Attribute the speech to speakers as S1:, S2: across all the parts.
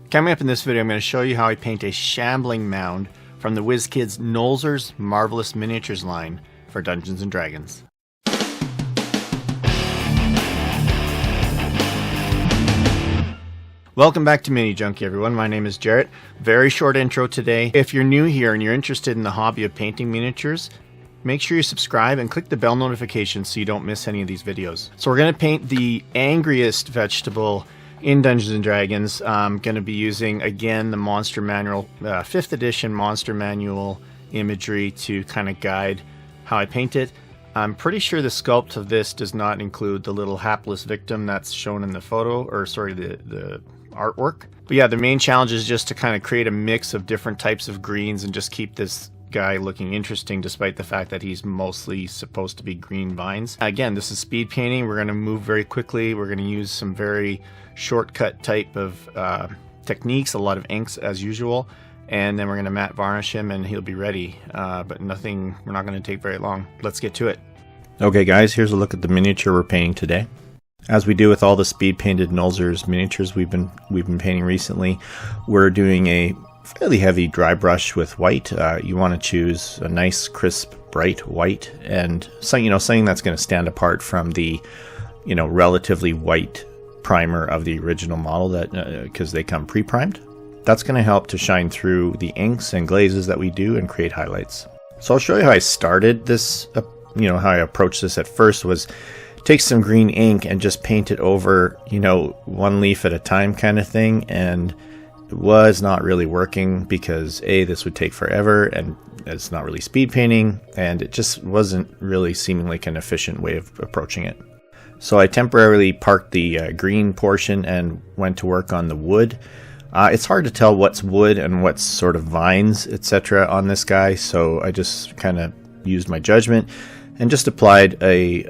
S1: Coming up in this video, I'm going to show you how I paint a shambling mound from the Wizkids Nolzur'S Marvelous Miniatures line for Dungeons & Dragons. Welcome back to Mini Junkie, everyone. My name is Jarrett. Very short intro today. If you're new here and you're interested in the hobby of painting miniatures, make sure you subscribe and click the bell notification so you don't miss any of these videos. So we're going to paint the angriest vegetable in Dungeons & Dragons. I'm going to be using, again, the Monster Manual, 5th edition Monster Manual imagery to kind of guide how I paint it. I'm pretty sure the sculpt of this does not include the little hapless victim that's shown in the photo, or sorry, the artwork. But yeah, the main challenge is just to kind of create a mix of different types of greens and just keep this guy looking interesting despite the fact that he's mostly supposed to be green vines. Again, this is speed painting. We're going to move very quickly. We're going to use some very shortcut type of techniques, a lot of inks as usual, and then we're going to matte varnish him and he'll be ready. But nothing, we're not going to take very long. Let's get to it. Okay guys, here's a look at the miniature we're painting today. As we do with all the speed painted Nolzur'S miniatures we've been painting recently, we're doing a fairly heavy dry brush with white. You want to choose a nice crisp bright white, and something that's going to stand apart from the relatively white primer of the original model, that because they come pre-primed. That's going to help to shine through the inks and glazes that we do and create highlights. So I'll show you how I started this. How I approached this at first was take some green ink and just paint it over, one leaf at a time kind of thing, and it was not really working because this would take forever and it's not really speed painting, and it just wasn't really seeming like an efficient way of approaching it. So I temporarily parked the green portion and went to work on the wood. It's hard to tell what's wood and what's sort of vines, etc. on this guy, so I just kind of used my judgment and just applied a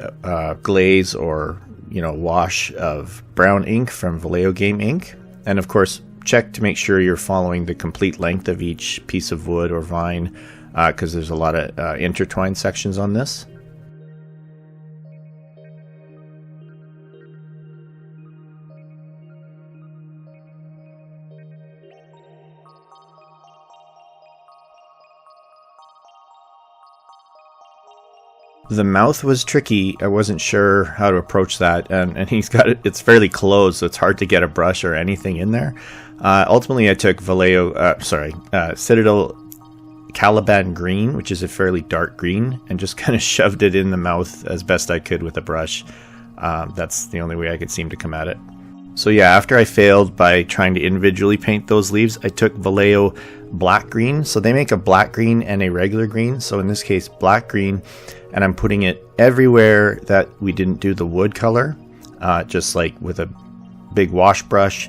S1: glaze or wash of brown ink from Vallejo Game Ink. And of course, check to make sure you're following the complete length of each piece of wood or vine, because there's a lot of intertwined sections on this. The mouth was tricky. I wasn't sure how to approach that, and he's got it. It's fairly closed, so it's hard to get a brush or anything in there. Ultimately, I took Citadel Caliban Green, which is a fairly dark green, and just kind of shoved it in the mouth as best I could with a brush. That's the only way I could seem to come at it. So yeah, after I failed by trying to individually paint those leaves, I took Vallejo Black Green. So they make a black green and a regular green. So in this case, black green, and I'm putting it everywhere that we didn't do the wood color, just like with a big wash brush,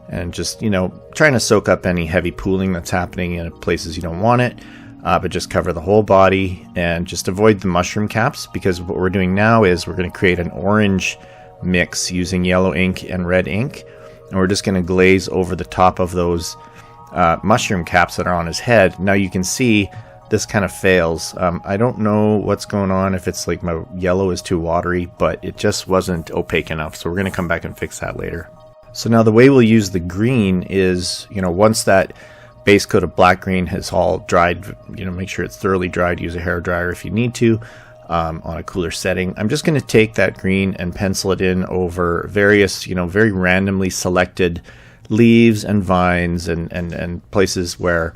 S1: and just, trying to soak up any heavy pooling that's happening in places you don't want it, but just cover the whole body and just avoid the mushroom caps, because what we're doing now is we're going to create an orange mix using yellow ink and red ink, and we're just going to glaze over the top of those mushroom caps that are on his head. Now you can see this kind of fails. I don't know what's going on, if it's like my yellow is too watery, but it just wasn't opaque enough, so we're going to come back and fix that later. So now the way we'll use the green is, once that base coat of black green has all dried, make sure it's thoroughly dried, use a hair dryer if you need to, on a cooler setting. I'm just going to take that green and pencil it in over various, very randomly selected leaves and vines and places where,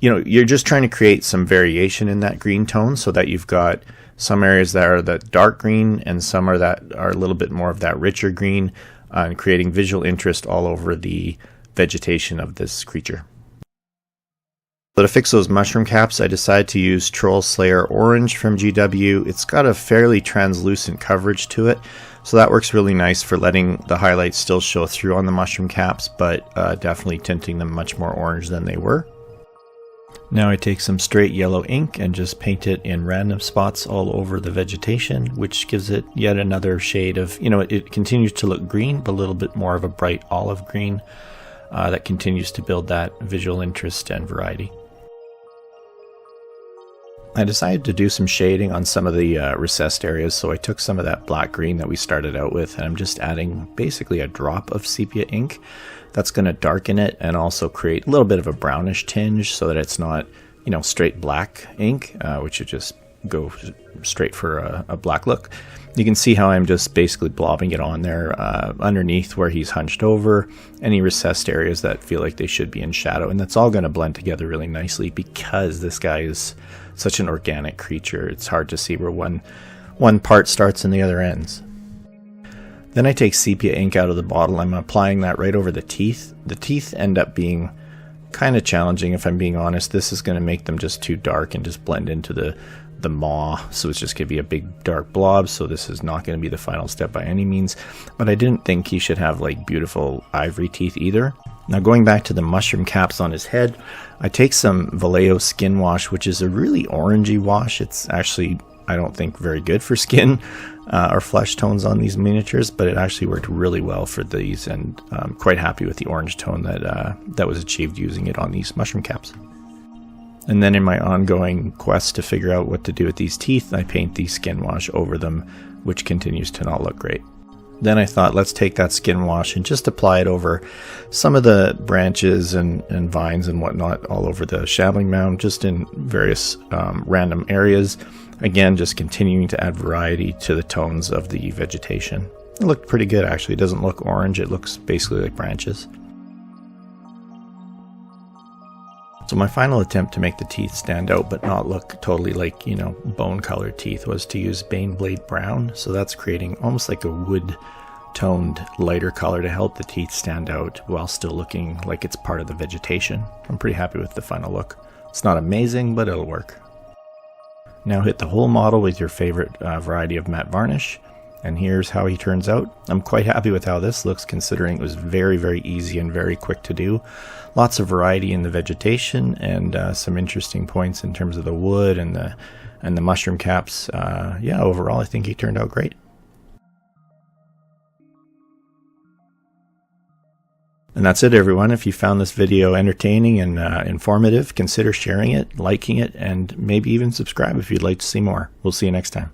S1: you're just trying to create some variation in that green tone, so that you've got some areas that are that dark green and some are that are a little bit more of that richer green, and creating visual interest all over the vegetation of this creature. So to fix those mushroom caps, I decided to use Troll Slayer Orange from GW. It's got a fairly translucent coverage to it, so that works really nice for letting the highlights still show through on the mushroom caps, but definitely tinting them much more orange than they were. Now I take some straight yellow ink and just paint it in random spots all over the vegetation, which gives it yet another shade of, it continues to look green, but a little bit more of a bright olive green that continues to build that visual interest and variety. I decided to do some shading on some of the recessed areas, so I took some of that black green that we started out with, and I'm just adding basically a drop of sepia ink. That's going to darken it and also create a little bit of a brownish tinge so that it's not, you know, straight black ink, which would just go straight for a black look. You can see how I'm just basically blobbing it on there underneath where he's hunched over, any recessed areas that feel like they should be in shadow, and that's all going to blend together really nicely because this guy is such an organic creature. It's hard to see where one part starts and the other ends. Then I take sepia ink out of the bottle. I'm applying that right over the teeth. The teeth end up being kind of challenging, if I'm being honest. This is going to make them just too dark and just blend into the maw, so it's just going to be a big dark blob, so this is not going to be the final step by any means. But I didn't think he should have like beautiful ivory teeth either. Now going back to the mushroom caps on his head, I take some Vallejo skin wash, which is a really orangey wash. It's actually, I don't think, very good for skin or flesh tones on these miniatures, but it actually worked really well for these, and I'm quite happy with the orange tone that was achieved using it on these mushroom caps. And then in my ongoing quest to figure out what to do with these teeth, I paint the skin wash over them, which continues to not look great. Then I thought, let's take that skin wash and just apply it over some of the branches and vines and whatnot all over the shambling mound, just in various random areas. Again, just continuing to add variety to the tones of the vegetation. It looked pretty good, actually. It doesn't look orange. It looks basically like branches. So my final attempt to make the teeth stand out but not look totally like, you know, bone-colored teeth was to use Baneblade Brown. So that's creating almost like a wood-toned lighter color to help the teeth stand out while still looking like it's part of the vegetation. I'm pretty happy with the final look. It's not amazing, but it'll work. Now hit the whole model with your favorite variety of matte varnish. And here's how he turns out. I'm quite happy with how this looks, considering it was very, very easy and very quick to do. Lots of variety in the vegetation and some interesting points in terms of the wood and the mushroom caps. Yeah, overall I think he turned out great. And that's it, everyone. If you found this video entertaining and informative, consider sharing it, liking it, and maybe even subscribe if you'd like to see more. We'll see you next time.